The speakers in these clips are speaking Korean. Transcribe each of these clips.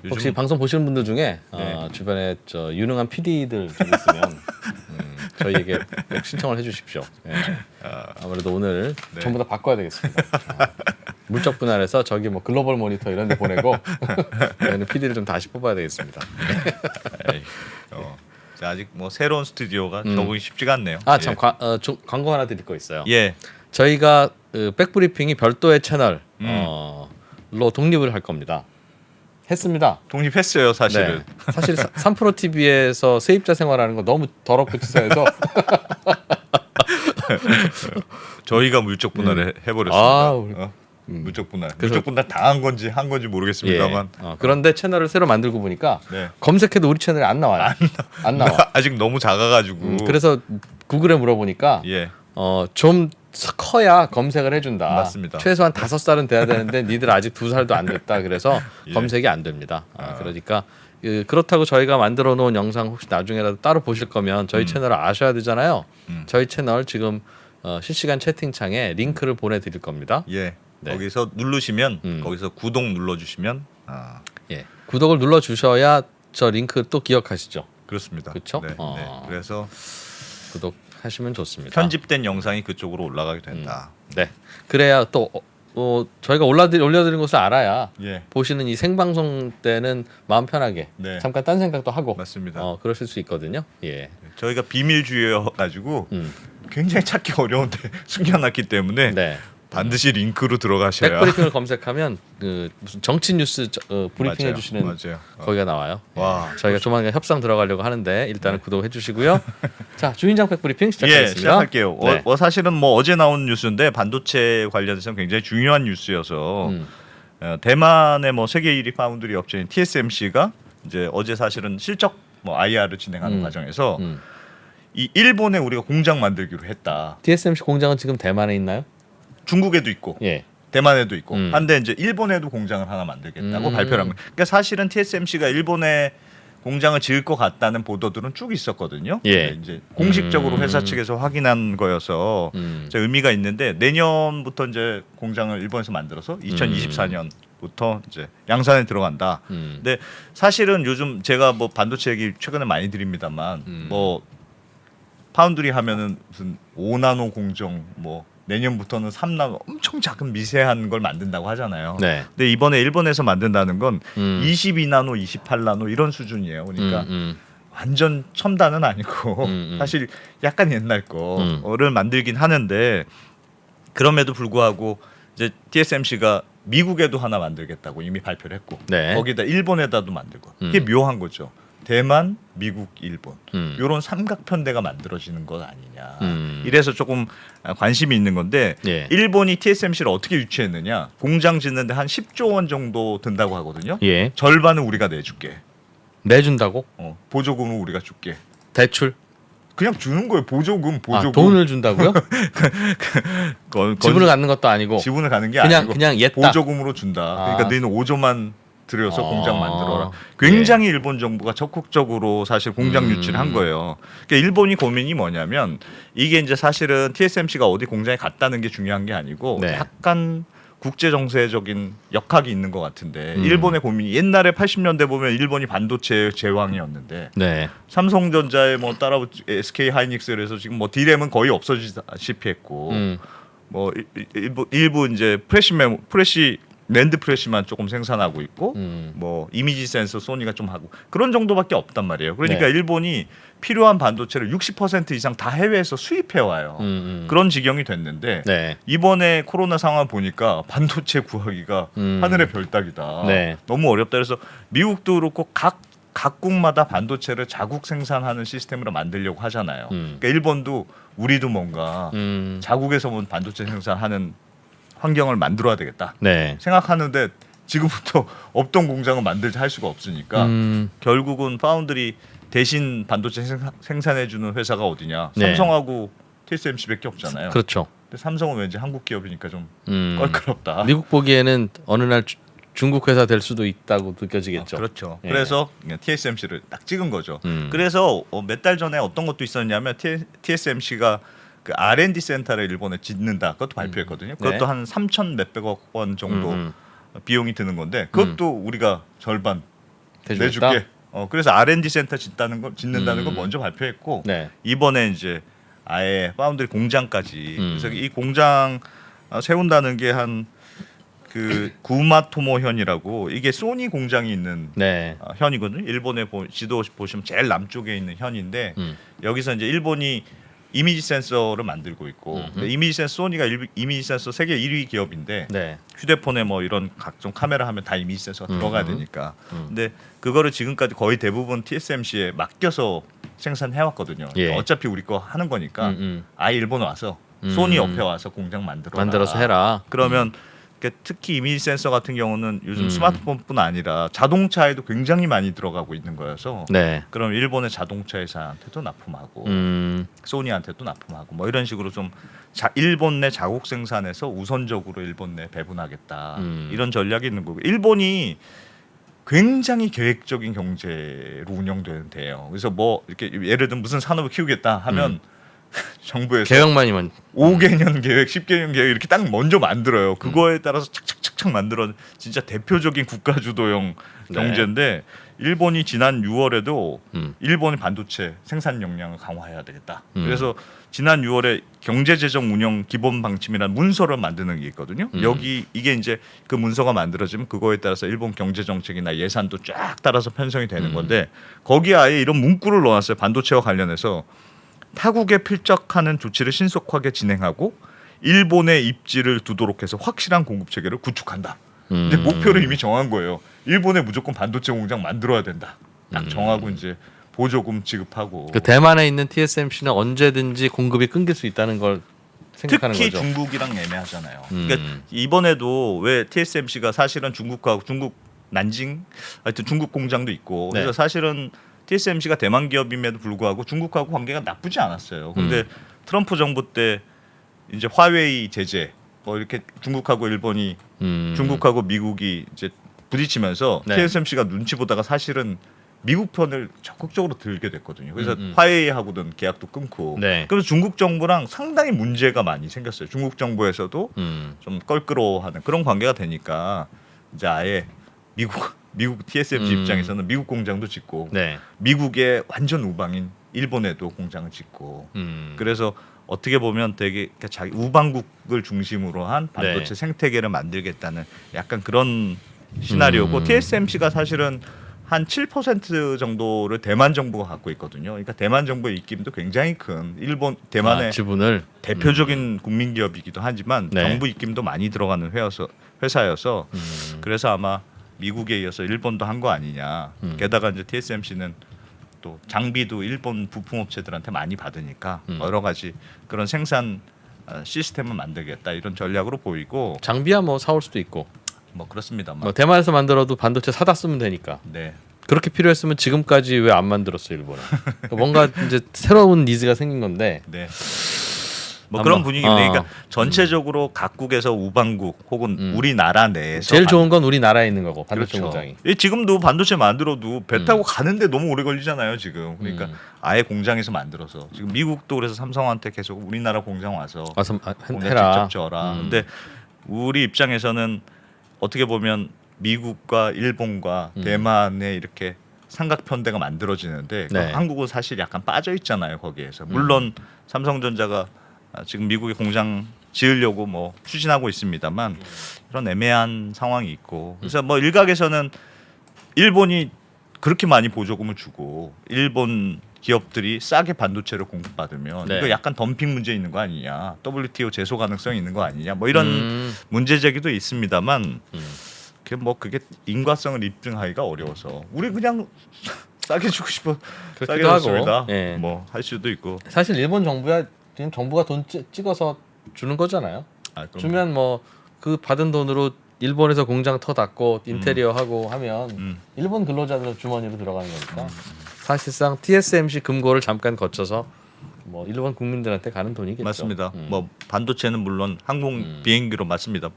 혹시 방송 보시는 분들 중에 네. 주변에 저 유능한 PD들 좀 있으면 저희에게 꼭 신청을 해주십시오. 예. 아무래도 오늘 네. 전부 다 바꿔야 되겠습니다. 물적 분할해서 저기 뭐 글로벌 모니터 이런 데 보내고 저희는 PD를 좀 다시 뽑아야 되겠습니다. 에이, 자, 아직 뭐 새로운 스튜디오가 적응이 쉽지가 않네요. 참 광고 하나 드릴 거 있어요. 예. 저희가 백브리핑이 별도의 채널로 독립을 할 겁니다. 했습니다. 독립했어요, 사실은. 네. 사실 3프로 TV에서 세입자 생활하는 거 너무 더럽고 치사해서 저희가 물적 분할을 해버렸습니다. 우리- 물적 분할. 그래서- 물적 분할 당한 건지 한 건지 모르겠습니다만. 그런데 채널을 새로 만들고 보니까 네. 검색해도 우리 채널이 안 나와요. 안 나와. 아직 너무 작아가지고. 그래서 구글에 물어보니까 예. 좀 커야 검색을 해준다. 맞습니다. 최소한 5살은 돼야 되는데 니들 아직 2살도 안 됐다. 그래서 예. 검색이 안 됩니다. 그러니까 그렇다고 저희가 만들어 놓은 영상 혹시 나중에라도 따로 보실 거면 저희 채널을 아셔야 되잖아요. 저희 채널 지금 실시간 채팅창에 링크를 보내드릴 겁니다. 예. 네. 거기서 누르시면 거기서 구독 눌러주시면 예. 구독을 눌러 주셔야 저 링크 또 기억하시죠. 그렇습니다. 그쵸? 네. 네. 그래서 구독하시면 좋습니다. 편집된 영상이 그쪽으로 올라가게 된다. 네. 그래야 또 저희가 올려드린 것을 알아야 예. 보시는 이 생방송 때는 마음 편하게 네. 잠깐 딴 생각도 하고 맞습니다. 그러실 수 있거든요. 예. 저희가 비밀주의여가지고 음. 굉장히 찾기 어려운데 숨겨놨기 때문에 네. 반드시 링크로 들어가셔야. 백브리핑을 검색하면 무슨 정치 뉴스 브리핑 맞아요. 해주시는 맞아요. 거기가 나와요. 와, 저희가 조만간 협상 들어가려고 하는데 일단은 구독해 주시고요. 자, 주인장 백브리핑 시작하겠습니다. 예, 시작할게요. 네. 사실은 뭐 어제 나온 뉴스인데 반도체 관련해서는 굉장히 중요한 뉴스여서 대만의 뭐 세계 1위 파운드리 업체인 TSMC가 이제 어제 사실은 실적 뭐 IR을 진행하는 과정에서 이 일본에 우리가 공장 만들기로 했다. TSMC 공장은 지금 대만에 있나요? 중국에도 있고 예. 대만에도 있고 한데 이제 일본에도 공장을 하나 만들겠다고 발표를 합니다. 그러니까 사실은 TSMC가 일본에 공장을 지을 것 같다는 보도들은 쭉 있었거든요. 예. 이제 공식적으로 회사 측에서 확인한 거여서 이제 의미가 있는데 내년부터 이제 공장을 일본에서 만들어서 2024년부터 이제 양산에 들어간다. 근데 사실은 요즘 제가 뭐 반도체 얘기 최근에 많이 드립니다만 뭐 파운드리 하면은 무슨 5나노 공정 뭐 내년부터는 3나노 엄청 작은 미세한 걸 만든다고 하잖아요. 네. 근데 이번에 일본에서 만든다는 건 22나노, 28나노 이런 수준이에요. 그러니까 완전 첨단은 아니고 사실 약간 옛날 거를 만들긴 하는데 그럼에도 불구하고 이제 TSMC가 미국에도 하나 만들겠다고 이미 발표를 했고 네. 거기다 일본에다도 만들고 이게 묘한 거죠. 대만, 미국, 일본 이런 삼각편대가 만들어지는 것 아니냐. 이래서 조금 관심이 있는 건데 예. 일본이 TSMC를 어떻게 유치했느냐. 공장 짓는데 한 10조 원 정도 든다고 하거든요. 예. 절반은 우리가 내줄게. 내준다고? 보조금은 우리가 줄게. 대출? 그냥 주는 거예요. 보조금. 돈을 준다고요? 지분을 갖는 것도 아니고 지분을 가는 게 그냥- 아니고 그냥 옛다. 보조금으로 준다. 그러니까 너희는 5조만 들여서 공장 만들어라. 예. 굉장히 일본 정부가 적극적으로 사실 공장 유치를 한 거예요. 그러니까 일본이 고민이 뭐냐면 이게 이제 사실은 TSMC가 어디 공장에 갔다는 게 중요한 게 아니고 네. 약간 국제 정세적인 역학이 있는 것 같은데 일본의 고민이 옛날에 80년대 보면 일본이 반도체 제왕이었는데 네. 삼성전자에 뭐 따라붙 SK 하이닉스에서 지금 뭐 D램은 거의 없어지다시피 했고 뭐 일부 이제 프레시 랜드 프레시만 조금 생산하고 있고 뭐 이미지 센서 소니가 좀 하고 그런 정도밖에 없단 말이에요. 그러니까 네. 일본이 필요한 반도체를 60% 이상 다 해외에서 수입해 와요. 그런 지경이 됐는데 네. 이번에 코로나 상황 보니까 반도체 구하기가 하늘의 별따기다. 네. 너무 어렵다. 그래서 미국도 그렇고 각국마다 반도체를 자국 생산하는 시스템으로 만들려고 하잖아요. 그러니까 일본도 우리도 뭔가 자국에서 온 반도체 생산하는 환경을 만들어야 되겠다 네. 생각하는데 지금부터 없던 공장을 만들자 할 수가 없으니까 결국은 파운드리 대신 반도체 생산해주는 회사가 어디냐. 네. 삼성하고 TSMC밖에 없잖아요. 그렇죠. 근데 삼성은 왠지 한국 기업이니까 좀 껄끄럽다. 미국 보기에는 어느 날 중국 회사 될 수도 있다고 느껴지겠죠. 그렇죠. 예. 그래서 TSMC를 딱 찍은 거죠. 그래서 몇 달 전에 어떤 것도 있었냐면 TSMC가 그 R&D 센터를 일본에 짓는다. 그것도 발표했거든요. 그것도 네. 한 3천 몇백억 원 정도 비용이 드는 건데 그것도 우리가 절반 대주겠다? 내줄게. 그래서 R&D 센터 짓는다는 걸 먼저 발표했고 네. 이번에 이제 아예 파운드리 공장까지 그래서 이 공장 세운다는 게 한 그 구마토모 현이라고 이게 소니 공장이 있는 네. 현이거든요. 일본의 지도 보시면 제일 남쪽에 있는 현인데 여기서 이제 일본이 이미지 센서를 만들고 있고 이미지 센서 소니가 이미지 센서 세계 1위 기업인데 네. 휴대폰에 뭐 이런 각종 카메라 하면 다 이미지 센서가 들어가야 되니까 근데 그거를 지금까지 거의 대부분 TSMC에 맡겨서 생산해 왔거든요. 예. 그러니까 어차피 우리 거 하는 거니까 아예 일본 와서 소니 옆에 와서 공장 만들어서 해라. 그러면 특히 이미지 센서 같은 경우는 요즘 스마트폰뿐 아니라 자동차에도 굉장히 많이 들어가고 있는 거여서 네. 그럼 일본의 자동차 회사한테도 납품하고 소니한테도 납품하고 뭐 이런 식으로 좀 일본 내 자국 생산에서 우선적으로 일본 내 배분하겠다 이런 전략이 있는 거고 일본이 굉장히 계획적인 경제로 운영되는데요. 그래서 뭐 이렇게 예를 들면 무슨 산업을 키우겠다 하면 정부에서 계획만이면 5개년 계획, 10개년 계획 이렇게 딱 먼저 만들어요. 그거에 따라서 착착착착 만들어 진짜 대표적인 국가 주도형 경제인데 일본이 지난 6월에도 일본이 반도체 생산 역량을 강화해야 되겠다. 그래서 지난 6월에 경제재정 운영 기본 방침이라는 문서를 만드는 게 있거든요. 여기 이게 이제 그 문서가 만들어지면 그거에 따라서 일본 경제 정책이나 예산도 쫙 따라서 편성이 되는 건데 거기에 아예 이런 문구를 넣어놨어요. 반도체와 관련해서 타국에 필적하는 조치를 신속하게 진행하고 일본의 입지를 두도록 해서 확실한 공급 체계를 구축한다. 근데 목표를 이미 정한 거예요. 일본에 무조건 반도체 공장 만들어야 된다. 딱 정하고 이제 보조금 지급하고. 그 대만에 있는 TSMC는 언제든지 공급이 끊길 수 있다는 걸 생각하는 특히 거죠. 중국이랑 애매하잖아요. 그러니까 이번에도 왜 TSMC가 사실은 중국하고 중국 난징 하여튼 중국 공장도 있고 그래서 사실은 TSMC가 대만 기업임에도 불구하고 중국하고 관계가 나쁘지 않았어요. 근데 트럼프 정부 때 이제 화웨이 제재 뭐 이렇게 중국하고 일본이 중국하고 미국이 이제 부딪히면서 TSMC가 눈치 보다가 사실은 미국 편을 적극적으로 들게 됐거든요. 그래서 화웨이하고는 계약도 끊고. 그래서 중국 정부랑 상당히 문제가 많이 생겼어요. 중국 정부에서도 좀 껄끄러워하는 그런 관계가 되니까 이제 아예 미국 TSMC 입장에서는 미국 공장도 짓고 미국의 완전 우방인 일본에도 공장을 짓고 그래서 어떻게 보면 되게 자기 우방국을 중심으로 한 반도체 생태계를 만들겠다는 약간 그런 시나리오고 TSMC가 사실은 한 7% 정도를 대만 정부가 갖고 있거든요. 그러니까 대만 정부의 입김도 굉장히 큰 일본 대만의 지분을 대표적인 국민 기업이기도 하지만 정부 입김도 많이 들어가는 회사여서 그래서 아마 미국에 이어서 일본도 한 거 아니냐. 게다가 이제 TSMC는 또 장비도 일본 부품업체들한테 많이 받으니까 여러 가지 그런 생산 시스템을 만들겠다 이런 전략으로 보이고 장비야 뭐 사올 수도 있고 뭐 그렇습니다만 뭐 대만에서 만들어도 반도체 사다 쓰면 되니까 그렇게 필요했으면 지금까지 왜 안 만들었어 일본은 뭔가 이제 새로운 니즈가 생긴 건데 뭐 그런 분위기인데 그러니까 전체적으로 각국에서 우방국 혹은 우리나라 내에서 제일 좋은 건 우리나라에 있는 거고 반도체 그렇죠. 공장이 지금도 반도체 만들어도 배 타고 가는데 너무 오래 걸리잖아요 지금 그러니까 아예 공장에서 만들어서 지금 미국도 그래서 삼성한테 계속 우리나라 공장 와서 공장 해라. 직접 져라 근데 우리 입장에서는 어떻게 보면 미국과 일본과 대만에 이렇게 삼각편대가 만들어지는데 한국은 사실 약간 빠져 있잖아요 거기에서 물론 삼성전자가 지금 미국에 공장 지으려고 뭐 추진하고 있습니다만 이런 애매한 상황이 있고 그래서 뭐 일각에서는 일본이 그렇게 많이 보조금을 주고 일본 기업들이 싸게 반도체를 공급받으면 이거 약간 덤핑 문제 있는 거 아니냐 WTO 제소 가능성이 있는 거 아니냐 뭐 이런 문제 제기도 있습니다만 그게 인과성을 입증하기가 어려워서 우리 그냥 싸게 주고 싶어 싸게 줬습니다 뭐 할 수도 있고 사실 일본 정부야 지금 정부가 돈 찍어서 주는 거잖아요. 주면 뭐 그 받은 돈으로 일본에서 공장 터 닫고 인테리어 하고 하면 일본 근로자들 주머니로 들어가는 거니까 사실상 TSMC 금고를 잠깐 거쳐서 뭐 일본 국민들한테 가는 돈이겠죠. 맞습니다. 뭐 반도체는 물론 항공 비행기로 맞습니다.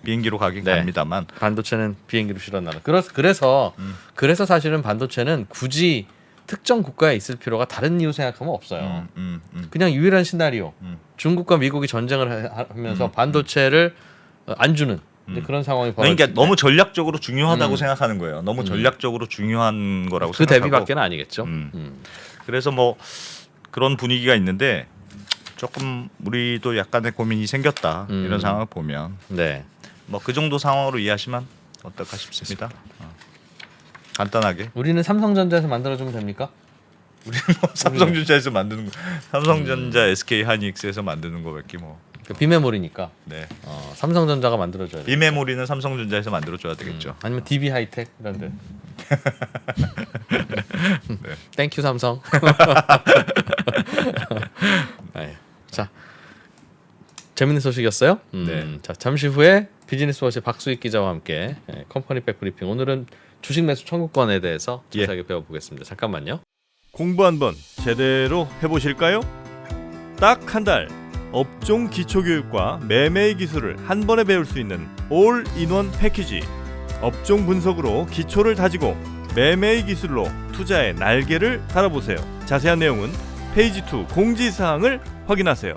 비행기로 가긴 갑니다만 반도체는 비행기로 실어 나는. 그래서 사실은 반도체는 굳이 특정 국가에 있을 필요가 다른 이유 생각하면 없어요. 그냥 유일한 시나리오. 중국과 미국이 전쟁을 하면서 반도체를 안 주는 근데 그런 상황이 그러니까 벌어질 때 너무 전략적으로 중요하다고 생각하는 거예요. 너무 전략적으로 중요한 거라고 그 생각하고. 대비밖에는 아니겠죠. 그래서 뭐 그런 분위기가 있는데 조금 우리도 약간의 고민이 생겼다. 이런 상황을 보면 네. 뭐 그 정도 상황으로 이해하시면 어떨까 싶습니다. 간단하게 우리는 삼성전자에서 만들어주면 됩니까? 삼성전자에서 만드는 거, 삼성전자, SK 하이닉스에서 만드는 거밖에 뭐. 비메모리니까 네. 삼성전자가 만들어줘야 돼. 비메모리는 삼성전자에서 만들어줘야 되겠죠. 아니면 DB 하이텍 이런데. 네. 땡큐 삼성. 네. 자, 재밌는 소식이었어요. 네. 자, 잠시 후에 비즈니스워치 박수익 기자와 함께 컴퍼니백 브리핑. 오늘은 주식 매수 청구권에 대해서 자세하게 배워보겠습니다. 잠깐만요. 공부 한번 제대로 해보실까요? 딱 한 달 업종 기초교육과 매매의 기술을 한 번에 배울 수 있는 올인원 패키지. 업종 분석으로 기초를 다지고 매매의 기술로 투자의 날개를 달아보세요. 자세한 내용은 페이지 2 공지사항을 확인하세요.